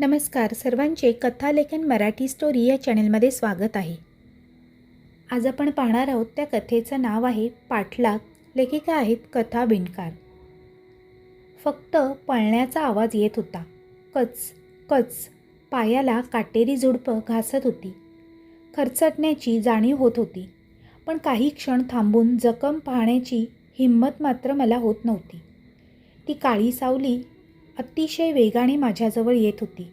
नमस्कार सर्वांचे कथालेखन मराठी स्टोरी या चॅनलमध्ये स्वागत आहे. आज आपण पाहणार आहोत त्या कथेचं नाव आहे पाठलाग. लेखिका आहेत कथा बिंडकार. फक्त पळण्याचा आवाज येत होता. कच कच पायाला काटेरी झुडपं घासत होती. खरचटण्याची जाणीव होत होती. पण काही क्षण थांबून जखम पाहण्याची हिंमत मात्र मला होत नव्हती. ती काळी सावली अतिशय वेगाने माझ्याजवळ येत होती.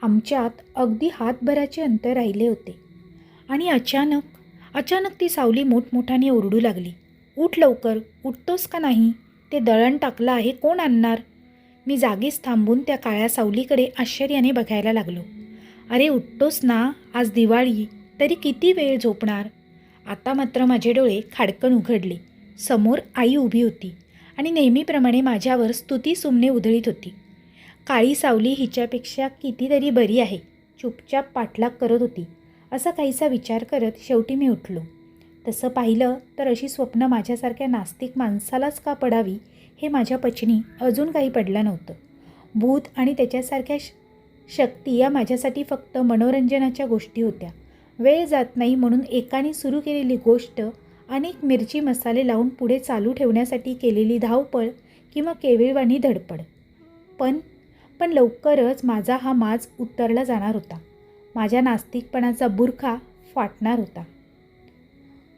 आमच्यात अगदी हातभराचे अंतर राहिले होते आणि अचानक ती सावली मोठमोठाने ओरडू लागली. उठ लवकर, उठतोस का नाही? ते दळण टाकलं आहे, कोण आणणार? मी जागीच थांबून त्या काळ्या सावलीकडे आश्चर्याने बघायला लागलो. अरे उठतोस ना, आज दिवाळी, तरी किती वेळ झोपणार? आता मात्र माझे डोळे खाडकन उघडले. समोर आई उभी होती आणि नेहमीप्रमाणे माझ्यावर स्तुतीसुमने उधळीत होती. काळी सावली हिच्यापेक्षा कितीतरी बरी आहे, चुपचाप पाठलाग करत होती. असा काहीसा विचार करत शेवटी मी उठलो. तसं पाहिलं तर अशी स्वप्न माझ्यासारख्या नास्तिक माणसालाच का पडावी हे माझ्या पचनी अजून काही पडलं नव्हतं. भूत आणि त्याच्यासारख्या शक्ती या माझ्यासाठी फक्त मनोरंजनाच्या गोष्टी होत्या. वेळ जात नाही म्हणून एकाने सुरू केलेली गोष्ट, अनेक मिरची मसाले लावून पुढे चालू ठेवण्यासाठी केलेली धावपळ किंवा केविळवाणी धडपड. पण लवकरच माझा हा माज उतरला जाणार होता. माझ्या नास्तिकपणाचा बुरखा फाटणार होता.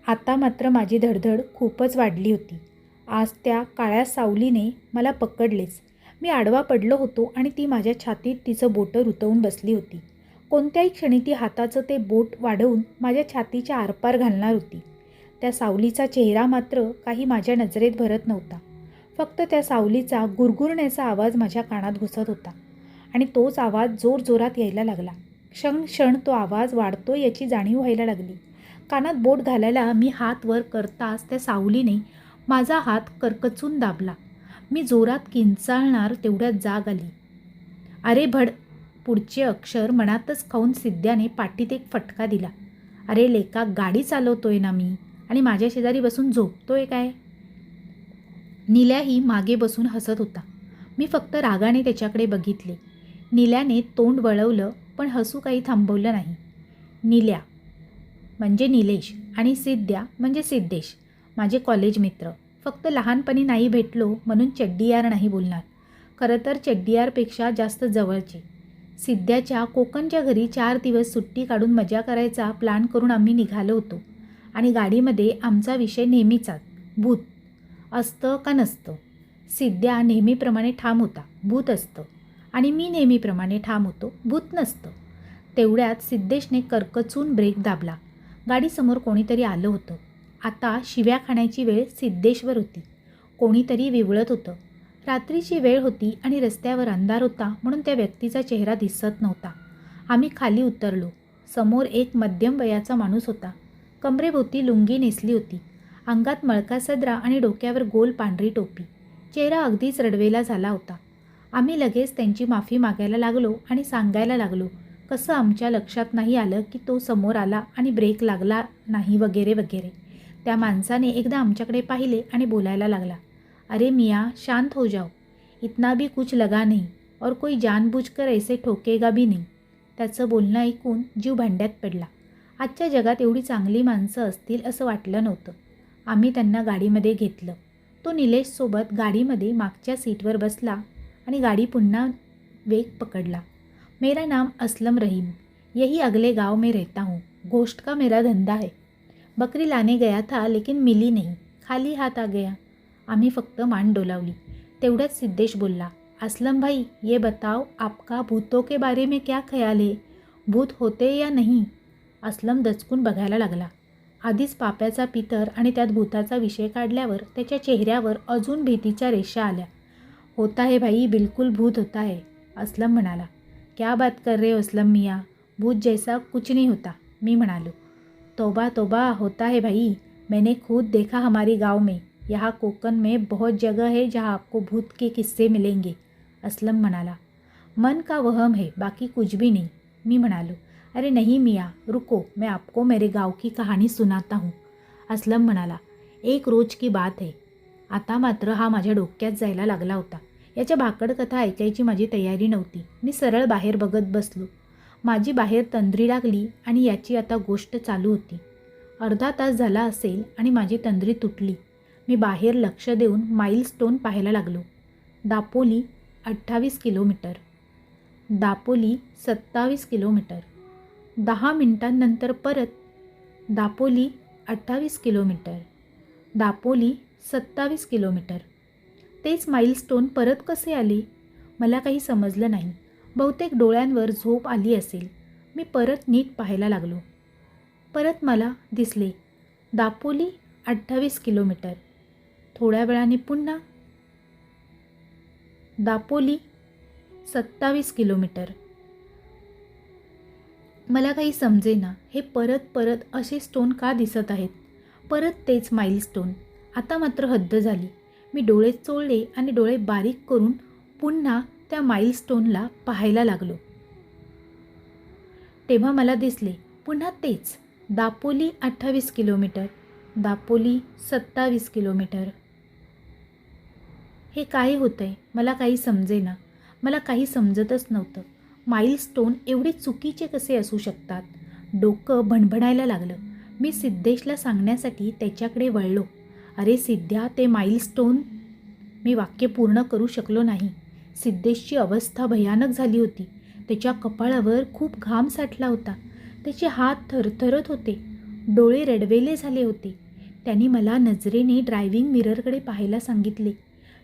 आता मात्र माझी धडधड खूपच वाढली होती. आज त्या काळ्या सावलीने मला पकडलेच. मी आडवा पडलो होतो आणि ती माझ्या छातीत तिचं बोटं रुतवून बसली होती. कोणत्याही क्षणी ती हाताचं ते बोट वाढवून माझ्या छातीच्या आरपार घालणार होती. त्या सावलीचा चेहरा मात्र काही माझ्या नजरेत भरत नव्हता. फक्त त्या सावलीचा गुरगुरण्याचा आवाज माझ्या कानात घुसत होता आणि तोच आवाज जोरजोरात यायला लागला. क्षण तो आवाज वाढतो याची जाणीव व्हायला लागली. कानात बोट घालायला मी हात वर करताच त्या सावलीने माझा हात करकचून दाबला. मी जोरात किंचाळणार तेवढ्यात जाग आली. अरे भड! पुढचे अक्षर मनातच खाऊन सिद्ध्याने पाठीत एक फटका दिला. अरे लेका, गाडी चालवतोय ना मी, आणि माझ्या शेजारी बसून झोपतोय काय? नील्याही मागे बसून हसत होता. मी फक्त रागाने त्याच्याकडे बघितले. नील्याने तोंड वळवलं पण हसू काही थांबवलं नाही. नील्या म्हणजे नीलेश आणि सिद्ध्या म्हणजे सिद्धेश, माझे कॉलेज मित्र. फक्त लहानपणी नाही भेटलो म्हणून चड्डीयार नाही बोलणार. खरं तर चड्डीयारपेक्षा जास्त जवळचे. सिद्ध्याच्या कोकणच्या घरी 4 दिवस सुट्टी काढून मजा करायचा प्लॅन करून आम्ही निघालो होतो आणि गाडीमध्ये आमचा विषय नेहमीचाच, भूत असतं का नसतं. सिद्ध्या नेहमीप्रमाणे ठाम होता, भूत असतं, आणि मी नेहमीप्रमाणे ठाम होतो, भूत नसतं. तेवढ्यात सिद्धेशने करकचून ब्रेक दाबला. गाडीसमोर कोणीतरी आलं होतं. आता शिव्या खाण्याची वेळ सिद्धेशवर होती. कोणीतरी विवळत होतं. रात्रीची वेळ होती आणि रस्त्यावर अंधार होता म्हणून त्या व्यक्तीचा चेहरा दिसत नव्हता. आम्ही खाली उतरलो. समोर एक मध्यम वयाचा माणूस होता. कमरेभोवती लुंगी नेसली होती. अंगात मळका सदरा आणि डोक्यावर गोल पांढरी टोपी. चेहरा अगदीच रडवेला झाला होता. आम्ही लगेच त्यांची माफी मागायला लागलो आणि सांगायला लागलो कसं आमच्या लक्षात नाही आलं की तो समोर आला आणि ब्रेक लागला नाही वगैरे वगैरे. त्या माणसाने एकदा आमच्याकडे पाहिले आणि बोलायला लागला. अरे मियाँ, शांत हो जाओ, इतना भी कुछ लगा नहीं और कोई जानबूझकर ऐसे ठोकेगा भी नहीं. त्याचं बोलणं ऐकून जीव भांड्यात पडला. आजच्या जगात एवढी चांगली माणसं असतील असं वाटलं नव्हतं. आम्ही त्यांना गाडीमध्ये घेतलं. तो निलेशसोबत गाडीमध्ये मागच्या सीटवर बसला आणि गाडी पुन्हा वेग पकडला. मेरा नाम असलम रहीम, यही अगले गांव में रहता हूँ. गोश्त का मेरा धंधा है. बकरी लाने गया था लेकिन मिली नहीं, खाली हाथ आ गया. आम्ही फक्त मान डोलावली. तेवढ्याच सिद्धेश बोलला. असलम भाई, ये बताओ आपका भूतों के बारे में क्या ख्याल है? भूत होते या नहीं? असलम दचकून बघायला लागला. आधीच पाप्याचा पितर आणि त्यात भूताचा विषय काढल्यावर त्याच्या चेहऱ्यावर अजून भीतीच्या रेषा आल्या. होता है भाई, बिल्कुल भूत होता है, असलम म्हणाला. क्या बात कर रहे हो असलम मियाँ, भूत जैसा कुछ नहीं होता, मी म्हणालो. तोबा तोबा, होता है भाई, मैंने खुद देखा हमारे गांव में. यहाँ कोकण में बहुत जगह है जहाँ आपको भूत के किस्से मिलेंगे, असलम म्हणाला. मन का वहम है, बाकी कुछ भी नहीं, मी म्हणालो. अरे नहीं मियाँ, रुको, मैं आपको मेरे गांव की कहानी सुनाता हूँ, असलम म्हणाला. एक रोज की बात है. आता मात्र हा माझ्या डोक्यात जायला लागला होता. याच्या भाकड कथा ऐकायची माझी तयारी नव्हती. मी सरळ बाहेर बघत बसलो. माझी बाहेर तंद्री लागली आणि याची आता गोष्ट चालू होती. अर्धा तास झाला असेल आणि माझी तंद्री तुटली. मी बाहेर लक्ष देऊन माईलस्टोन पाहायला लागलो. Dapoli 28 kilometre, Dapoli 27 kilometre. 10 मिनिटांनंतर परत दापोली 28 किलोमीटर, दापोली 27 किलोमीटर. तेच माईलस्टोन परत कसे आले? मला काही समजलं नाही. बहुतेक डोळ्यांवर झोप आली असेल. मी परत नीट पाहायला लागलो. परत मला दिसले दापोली 28 किलोमीटर. थोड्या वेळाने पुन्हा दापोली 27 किलोमीटर. मला काही समजेना, हे परत परत असे स्टोन का दिसत आहेत? परत तेच माईलस्टोन. आता मात्र हद्द झाली. मी डोळे चोळले आणि डोळे बारीक करून पुन्हा त्या माईलस्टोनला पाहायला लागलो. तेव्हा मला दिसले पुन्हा तेच दापोली 28 किलोमीटर, दापोली 27 किलोमीटर. हे काय होतंय? मला काही समजेना. मला काही समजतच नव्हतं. माईलस्टोन एवढे चुकीचे कसे असू शकतात? डोकं भणभणायला लागलं. मी सिद्धेशला सांगण्यासाठी त्याच्याकडे वळलो. अरे सिद्ध्या, ते माईलस्टोन. मी वाक्य पूर्ण करू शकलो नाही. सिद्धेशची अवस्था भयानक झाली होती. त्याच्या कपाळावर खूप घाम साठला होता. त्याचे हात थरथरत होते. डोळे रडवेले झाले होते. त्यांनी मला नजरेने ड्रायव्हिंग मिररकडे पाहायला सांगितले.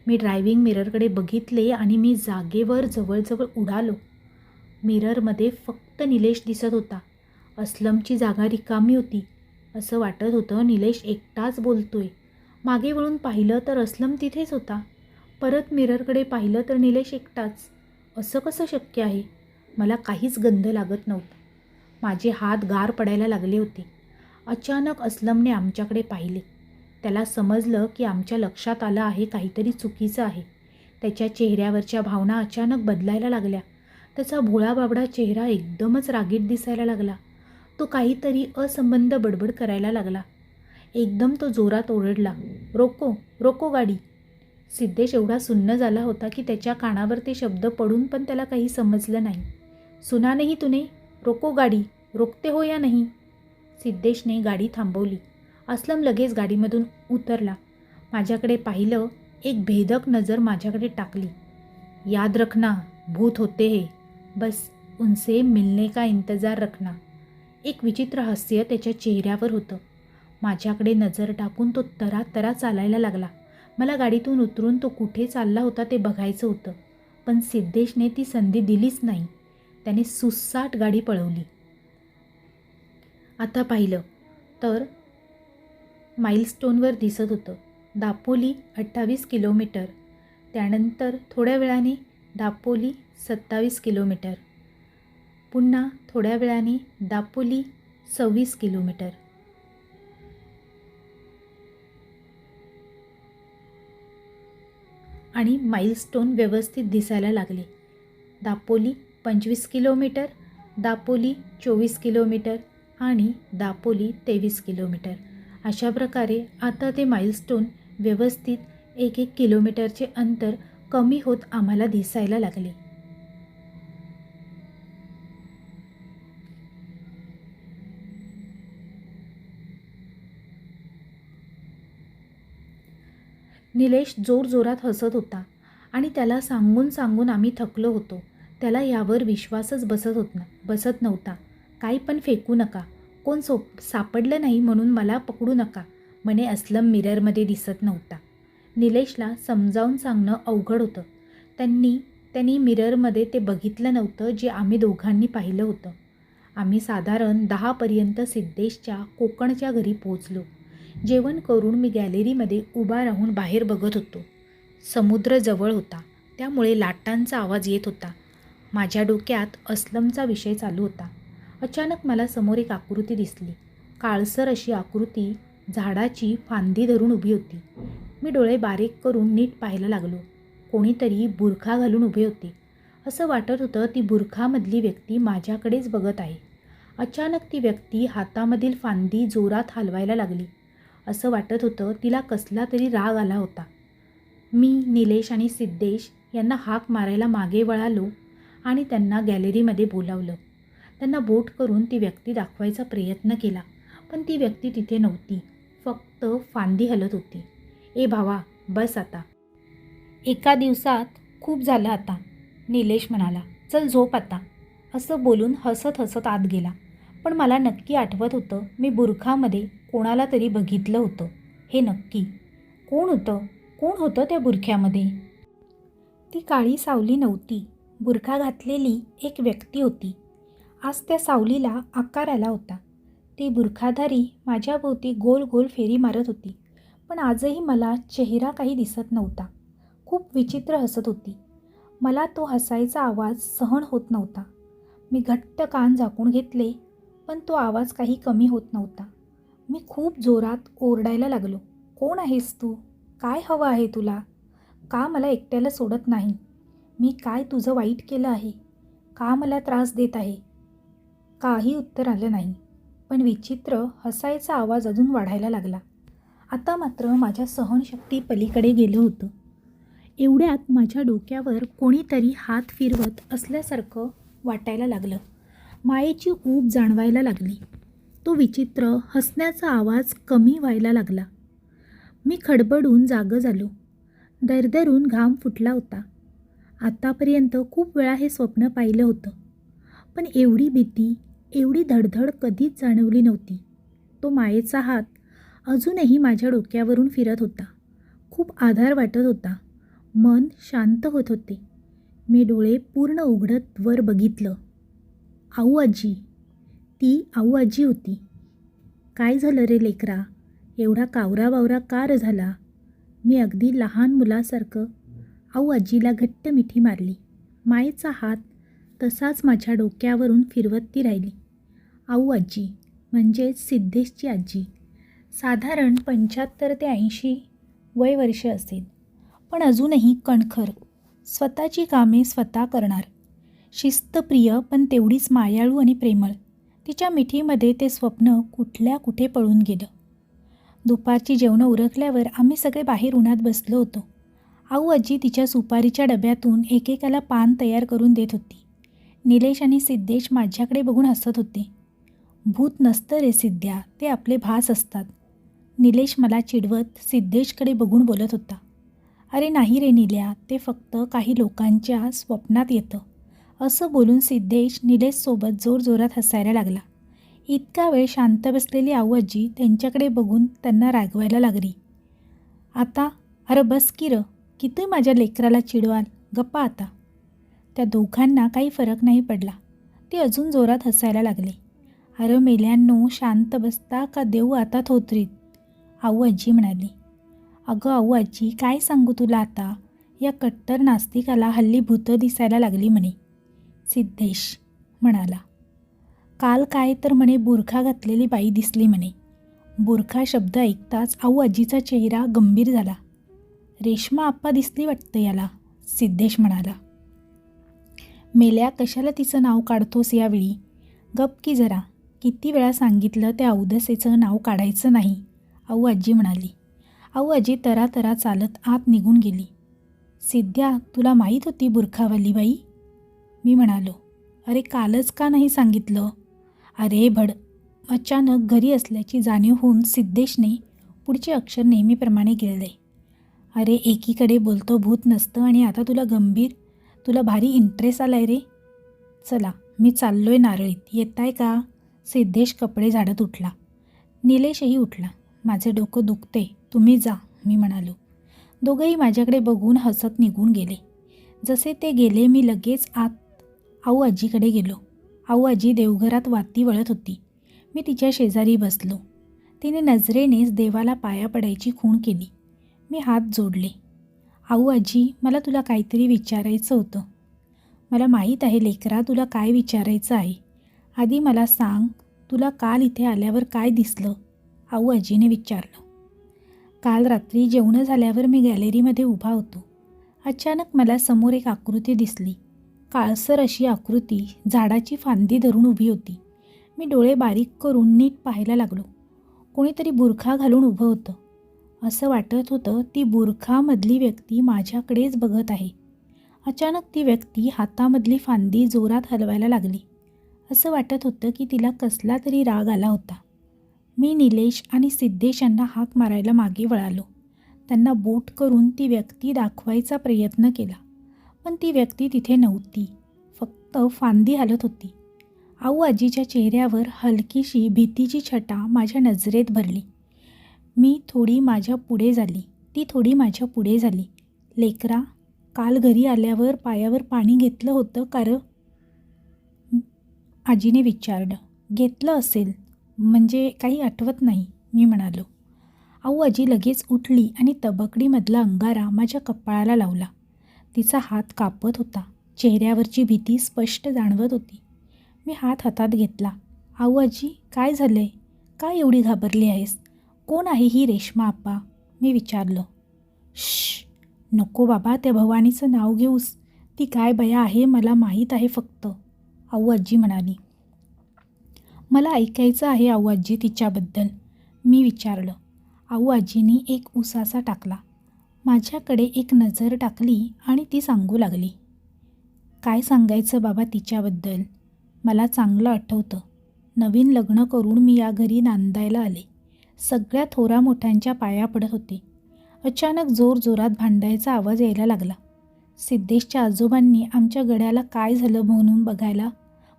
मी ड्रायव्हिंग मिररकडे बघितले आणि मी जागेवर जवळजवळ उडालो. मिररमध्ये फक्त निलेश दिसत होता. अस्लमची जागा रिकामी होती. असं वाटत होतं निलेश एकटाच बोलतोय. मागे वळून पाहिलं तर अस्लम तिथेच होता. परत मिररकडे पाहिलं तर निलेश एकटाच. असं कसं शक्य आहे? मला काहीच गंध लागत नव्हता. माझे हात गार पडायला लागले होते. अचानक अस्लमने आमच्याकडे पाहिले. त्याला समजलं की आमच्या लक्षात आलं आहे काहीतरी चुकीचं आहे. त्याच्या चेहऱ्यावरच्या भावना अचानक बदलायला लागल्या. त्याचा भोळाबाबडा चेहरा एकदमच रागीट दिसायला लागला. तो काहीतरी असंबंध बडबड करायला लागला. एकदम तो जोरात ओरडला, रोको रोको गाडी. सिद्धेश एवढा सुन्न झाला होता की त्याच्या कानावर ते शब्द पडून पण त्याला काही समजलं नाही. सुना नहीं तूने, रोको गाडी, रोकते हो या नहीं. सिद्धेशने गाडी थांबवली. अस्लम लगेच गाडीमधून उतरला. माझ्याकडे पाहिलं. एक भेदक नजर माझ्याकडे टाकली. याद रखना, भूत होते हे, बस उनसे मिलने का इंतजार रखना. एक विचित्र हास्य त्याच्या चेहऱ्यावर होतं. माझ्याकडे नजर टाकून तो तरातरा चालायला लागला. मला गाडीतून उतरून तो कुठे चालला होता ते बघायचं होतं. पण सिद्धेशने ती संधी दिलीच नाही. त्याने सुसाट गाडी पळवली. आता पाहिलं तर माईलस्टोनवर दिसत होतं दापोली 28 किलोमीटर. त्यानंतर थोड्या वेळाने दापोली 27 किलोमीटर. पुन्हा थोड्या वेळाने दापोली 26 किलोमीटर. आणि माईलस्टोन व्यवस्थित दिसायला लागले. दापोली 25 किलोमीटर, दापोली 24 किलोमीटर आणि दापोली 23 किलोमीटर. अशा प्रकारे आता ते माईलस्टोन व्यवस्थित 1-1 किलोमीटरचे अंतर कमी होत आम्हाला दिसायला लागले. निलेश जोरजोरात हसत होता आणि त्याला सांगून सांगून आम्ही थकलो होतो. त्याला यावर विश्वासच बसत नव्हता. काही पण फेकू नका, कोण सापडलं नाही म्हणून मला पकडू नका म्हणे. अस्लम मिररमध्ये दिसत नव्हता. निलेशला समजावून सांगणं अवघड होतं. त्यांनी मिररमध्ये ते बघितलं नव्हतं जे आम्ही दोघांनी पाहिलं होतं. आम्ही साधारण 10पर्यंत सिद्धेशच्या कोकणच्या घरी पोहोचलो. जेवण करून मी गॅलरीमध्ये उभा राहून बाहेर बघत होतो. समुद्र जवळ होता, त्यामुळे लाटांचा आवाज येत होता. माझ्या डोक्यात अस्लमचा विषय चालू होता. अचानक मला समोर एक आकृती दिसली. काळसर अशी आकृती झाडाची फांदी धरून उभी होती. मी डोळे बारीक करून नीट पाहायला लागलो. कोणीतरी बुरखा घालून उभे होते. असं वाटत होतं ती बुरखामधली व्यक्ती माझ्याकडेच बघत आहे. अचानक ती व्यक्ती हातामधील फांदी जोरात हलवायला लागली. असं वाटत होतं तिला कसला तरी राग आला होता. मी निलेश आणि सिद्धेश यांना हाक मारायला मागे वळालो आणि त्यांना गॅलरीमध्ये बोलावलं. त्यांना बोट करून ती व्यक्ती दाखवायचा प्रयत्न केला, पण ती व्यक्ती तिथे नव्हती. फक्त फांदी हलत होती. ए भावा, बस आता. एका दिवसात खूप झालं आता, निलेश म्हणाला. चल झोप आता. असं बोलून हसत हसत आत गेला. पण मला नक्की आठवत होतं, मी बुरखामध्ये कोणाला तरी बघितलं होतं. हे नक्की. कोण होतं? कोण होतं त्या बुरख्यामध्ये? ती काळी सावली नव्हती. बुरखा घातलेली एक व्यक्ती होती. आज त्या सावलीला आकार आला होता. ती बुरखाधारी माझ्याभोवती गोल गोल फेरी मारत होती. पण आजही मला चेहरा काही दिसत नव्हता. खूप विचित्र हसत होती. मला तो हसायचा आवाज सहन होत नव्हता. मी घट्ट कान झाकून घेतले, पण तो आवाज काही कमी होत नव्हता. मी खूप जोरात ओरडायला लागलो. कोण आहेस तू? काय हवं आहे तुला? का मला एकट्याला सोडत नाही? मी काय तुझं वाईट केलं आहे? का मला त्रास देत आहे? काही उत्तर आलं नाही. पण विचित्र हसायचा आवाज अजून वाढायला लागला. आता मात्र माझ्या सहनशक्ती पलीकडे गेलं होतं. एवढ्यात माझ्या डोक्यावर कोणीतरी हात फिरवत असल्यासारखं वाटायला लागलं. मायेची ऊब जाणवायला लागली. तो विचित्र हसण्याचा आवाज कमी व्हायला लागला. मी खडबडून जागं झालो. दरदरून घाम फुटला होता. आतापर्यंत खूप वेळा हे स्वप्न पाहिलं होतं, पण एवढी भीती, एवढी धडधड कधीच जाणवली नव्हती. तो मायेचा हात अजूनही माझ्या डोक्यावरून फिरत होता. खूप आधार वाटत होता. मन शांत होत होते. मी डोळे पूर्ण उघडत वर बघितलं. आऊ आजी. ती आऊ आजी होती. काय झालं रे लेकरा? एवढा कावरा बावरा का र झाला? मी अगदी लहान मुलासारखं आऊ आजीला घट्ट मिठी मारली. मायेचा हात तसाच माझ्या डोक्यावरून फिरवत ती राहिली. आऊ आजी म्हणजेच सिद्धेशची आजी. साधारण 75 ते 80 वय वर्ष असेल, पण अजूनही कणखर. स्वतःची कामे स्वतः करणार. शिस्तप्रिय पण तेवढीच मायाळू आणि प्रेमळ. तिच्या मिठीमध्ये ते स्वप्न कुठल्या कुठे पळून गेलं. दुपारची जेवणं उरकल्यावर आम्ही सगळे बाहेर उन्हात बसलो होतो. आऊ आजी तिच्या सुपारीच्या डब्यातून एकेकाला पान तयार करून देत होती. निलेश आणि सिद्धेश माझ्याकडे बघून हसत होते. भूत नसतं रे सिद्ध्या, ते आपले भास असतात. निलेश मला चिडवत सिद्धेशकडे बघून बोलत होता. अरे नाही रे निल्या, ते फक्त काही लोकांच्या स्वप्नात येतं. असं बोलून सिद्धेश निलेशसोबत जोरजोरात हसायला लागला. इतका वेळ शांत बसलेली आऊ आजी त्यांच्याकडे बघून त्यांना रागवायला लागली. आता अरे बस की र, किती माझ्या लेकराला चिडवाल, गप्पा आता. त्या दोघांना काही फरक नाही पडला. ते अजून जोरात हसायला लागले. अरे मेल्यांनो, शांत बसता का देऊ आता थोतरीत? आऊ आजी म्हणाली. अगं आऊ आजी, काय सांगू तुला आता? या कट्टर नास्तिकाला हल्ली भूतं दिसायला लागली म्हणे, सिद्धेश म्हणाला. काल काय तर म्हणे बुरखा घातलेली बाई दिसली म्हणे. बुरखा शब्द ऐकताच आऊ आजीचा चेहरा गंभीर झाला. रेश्मा आप्पा दिसली वाटतं याला, सिद्धेश म्हणाला. मेल्या, कशाला तिचं नाव काढतोस यावेळी? गप की जरा. किती वेळा सांगितलं त्या अवदसेचं नाव काढायचं नाही, आऊ आजी म्हणाली. आऊ आजी तरातरा चालत आत निघून गेली. सिद्ध्या, तुला माहीत होती बुरखावाली बाई? मी म्हणालो. अरे कालच का नाही सांगितलं? अरे भड. अचानक घरी असल्याची जाणीव होऊन सिद्धेशने पुढचे अक्षर नेहमीप्रमाणे गिळले. अरे एकीकडे बोलतो भूत नसतं आणि आता तुला गंभीर, तुला भारी इंटरेस्ट आलाय रे. चला मी चाललोय नारळीत, येताय का? सिद्धेश कपडे झाडत उठला. निलेशही उठला. माझे डोकं दुखते, तुम्ही जा, मी म्हणालो. दोघंही माझ्याकडे बघून हसत निघून गेले. जसे ते गेले मी लगेच आत आऊ आजीकडे गेलो. आऊ आजी देवघरात वाती वळत होती. मी तिच्या शेजारी बसलो. तिने नजरेनेच देवाला पाया पडायची खूण केली. मी हात जोडले. आऊ आजी, मला तुला काहीतरी विचारायचं होतं. मला माहीत आहे लेकरा, तुला काय विचारायचं आहे. आधी मला सांग, तुला काल इथे आल्यावर काय दिसलं? आऊ आजीने विचारलं. काल रात्री जेवणं झाल्यावर मी गॅलरीमध्ये उभा होतो. अचानक मला समोर एक आकृती दिसली. काळसर अशी आकृती झाडाची फांदी धरून उभी होती. मी डोळे बारीक करून नीट पाहायला लागलो. कोणीतरी बुरखा घालून उभं होतं. असं वाटत होतं ती बुरखामधली व्यक्ती माझ्याकडेच बघत आहे. अचानक ती व्यक्ती हातामधली फांदी जोरात हलवायला लागली. असं वाटत होतं की तिला कसला तरी राग आला होता. मी निलेश आणि सिद्धेश यांना हाक मारायला मागे वळालो. त्यांना बोट करून ती व्यक्ती दाखवायचा प्रयत्न केला. पण ती व्यक्ती तिथे नव्हती. फक्त फांदी हलत होती. आऊ आजीच्या चेहऱ्यावर हलकीशी भीतीची छटा माझ्या नजरेत भरली. ती थोडी माझ्या पुढे झाली. लेकरा, काल घरी आल्यावर पायावर पाणी घेतलं होतं का रं? आजीने विचारलं. घेतलं असेल, म्हणजे काही आठवत नाही, मी म्हणालो. आऊ आजी लगेच उठली आणि तबकडीमधला अंगारा माझ्या कपाळाला लावला. तिचा हात कापत होता. चेहऱ्यावरची भीती स्पष्ट जाणवत होती. मी हात हातात घेतला. आऊ आजी, काय झालंय? का एवढी घाबरली आहेस? कोण आहे ही रेश्मा आप्पा? मी विचारलं. श्श, नको बाबा, त्या भवानीचं नाव घेऊस. ती काय बया आहे मला माहीत आहे फक्त, आऊ आजी म्हणाली. मला ऐकायचं आहे आऊ आजी तिच्याबद्दल, मी विचारलं. आऊ आजीनी एक उसासा टाकला. माझ्याकडे एक नजर टाकली आणि ती सांगू लागली. काय सांगायचं बाबा तिच्याबद्दल? मला चांगलं आठवतं. नवीन लग्न करून मी या घरी नांदायला आले. सगळ्या थोरा मोठ्यांच्या पाया पडत होते. अचानक जोरजोरात भांडायचा आवाज यायला लागला. सिद्धेशच्या आजोबांनी आमच्या गड्याला काय झालं म्हणून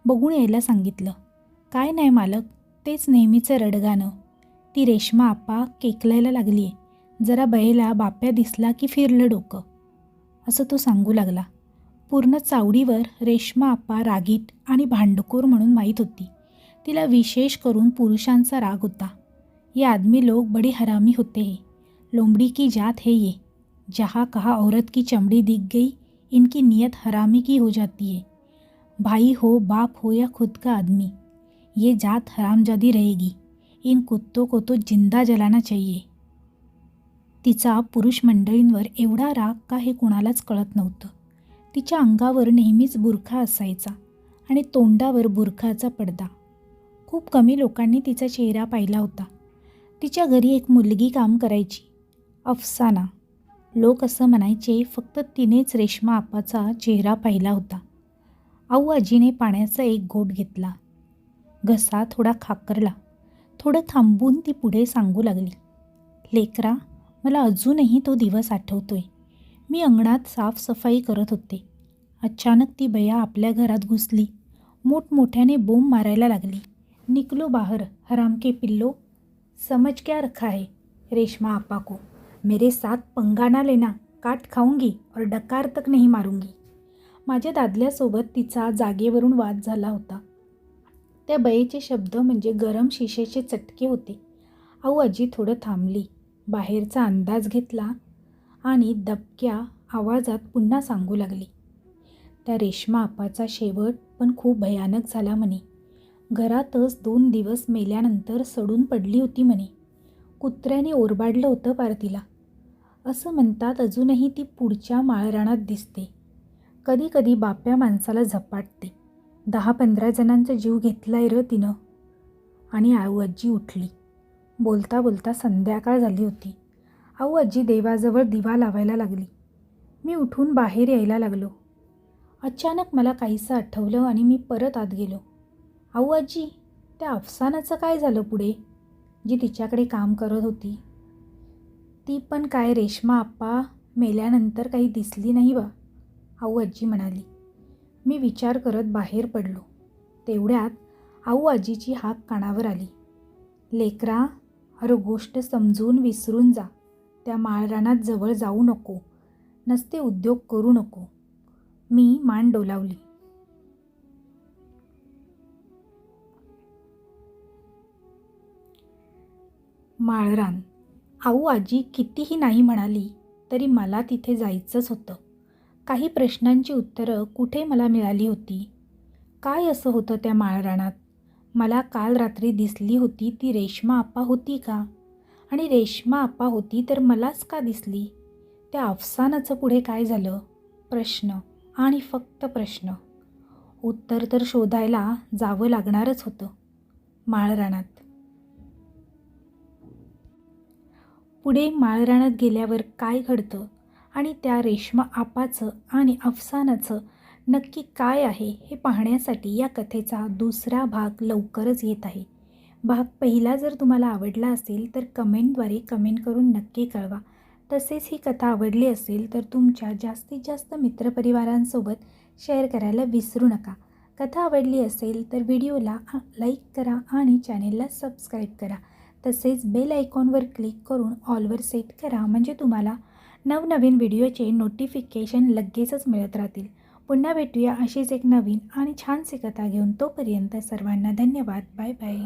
बघून यायला सांगितलं. काय नाही मालक, तेच नेहमीचं रडगाणं. ती रेश्मा आप्पा केकलायला लागली आहे. जरा बयेला बाप्या दिसला की फिरलं डोकं, असं तो सांगू लागला. पूर्ण चावडीवर रेश्मा आप्पा रागीट आणि भांडखोर म्हणून माहीत होती. तिला विशेष करून पुरुषांचा राग होता. ये आदमी लोग बड़े हरामी होते हैं. लोमड़ी की जात है ये. जहाँ कहा औरत की चमड़ी दिख गई, इनकी नीयत हरामी की हो जाती है. भाई हो, बाप हो या खुद का आदमी, ये जात हरामजादी रहेगी. इन कुत्तों को तो जिंदा जलाना चाहिए. तिचा पुरुष मंडळींवर एवढा राग का हे कुणालाच कळत नव्हतं. तिच्या अंगावर नेहमीच बुरखा असायचा आणि तोंडावर बुरखाचा पडदा. खूप कमी लोकांनी तिचा चेहरा पाहिला होता. तिच्या घरी एक मुलगी काम करायची, अफसाना. लोक असं म्हणायचे फक्त तिनेच रेश्मा आप्पाचा चेहरा पाहिला होता. आऊ आजीने पाण्याचा एक घोट घेतला. घसा थोडा खाकरला. थोडं थांबून ती पुढे सांगू लागली. लेकरा, मला अजूनही तो दिवस आठवतोय. मी अंगणात साफसफाई करत होते. अचानक ती बया आपल्या घरात घुसली. मोठमोठ्याने बोंब मारायला लागली. निकलो बाहर, हराम के पिल्लो. समझ क्या रखा है रेश्मा आपा को? मेरे साथ पंगा ना लेना, काट खाऊंगी और डकार तक नहीं मारूंगी. माझ्या दादल्यासोबत तिचा जागेवरून वाद झाला होता. त्या बयेचे शब्द म्हणजे गरम शिशेचे चटके होते. आऊ आजी थोडं थांबली, बाहेरचा अंदाज घेतला आणि दबक्या आवाजात पुन्हा सांगू लागली. त्या रेश्मा आपाचा शेवट पण खूप भयानक झाला म्हणे. घरातच 2 दिवस मेल्यानंतर सडून पडली होती म्हणे. कुत्र्याने ओरबाडलं होतं पार तिला. असं म्हणतात अजूनही ती पुढच्या माळरानात दिसते. कधी कधी बाप्या माणसाला झपाटते. 10-15 जणांचा जीव घेतलाय र तिनं. आणि आऊ आजी उठली. बोलता बोलता संध्याकाळ झाली होती. आऊ आजी देवाजवळ दिवा लावायला लागली. मी उठून बाहेर यायला लागलो. अचानक मला काहीसं आठवलं आणि मी परत आत गेलो. आऊ आजी, त्या अफसानाचं काय झालं पुढे, जी तिच्याकडे काम करत होती? ती पण काय रेश्मा आप्पा मेल्यानंतर काही दिसली नाही बा, आऊ आजी म्हणाली. मी विचार करत बाहेर पडलो. तेवढ्यात आऊ आजीची हाक कानावर आली. लेकरा, हर गोष्ट समजून विसरून जा. त्या माळरानात जवळ जाऊ नको. नसते उद्योग करू नको. मी मान डोलावली. माळरान. आऊ आजी कितीही नाही म्हणाली तरी मला तिथे जायचंच होतं. काही प्रश्नांची उत्तरं कुठे मला मिळाली होती. काय असं होतं त्या माळरानात? मला काल रात्री दिसली होती ती रेश्मा आप्पा होती का? आणि रेश्मा आप्पा होती तर मलाच का दिसली? त्या अफसानाचं पुढे काय झालं? प्रश्न आणि फक्त प्रश्न. उत्तर तर शोधायला जावं लागणारच होतं माळरानात. पुढे माळरानात गेल्यावर काय घडतं आणि त्या रेश्मा आपाचं आणि अफसानाचं नक्की काय आहे हे पाहण्यासाठी या कथेचा दुसरा भाग लवकरच येत आहे. भाग पहिला जर तुम्हाला आवडला असेल तर कमेंटद्वारे कमेंट करून नक्की कळवा. तसेच ही कथा आवडली असेल तर तुमच्या जास्तीत जास्त मित्रपरिवारांसोबत शेअर करायला विसरू नका. कथा आवडली असेल तर व्हिडिओला लाईक करा आणि चॅनेलला सबस्क्राईब करा. तसेच बेल आयकॉनवर क्लिक करून ऑलवर सेट करा, म्हणजे तुम्हाला नवनवीन व्हिडिओचे नोटिफिकेशन लगेचच मिळत राहतील. पुन्हा भेटूया अशीच एक नवीन आणि छानशी कथा घेऊन. तोपर्यंत सर्वांना धन्यवाद. Bye bye.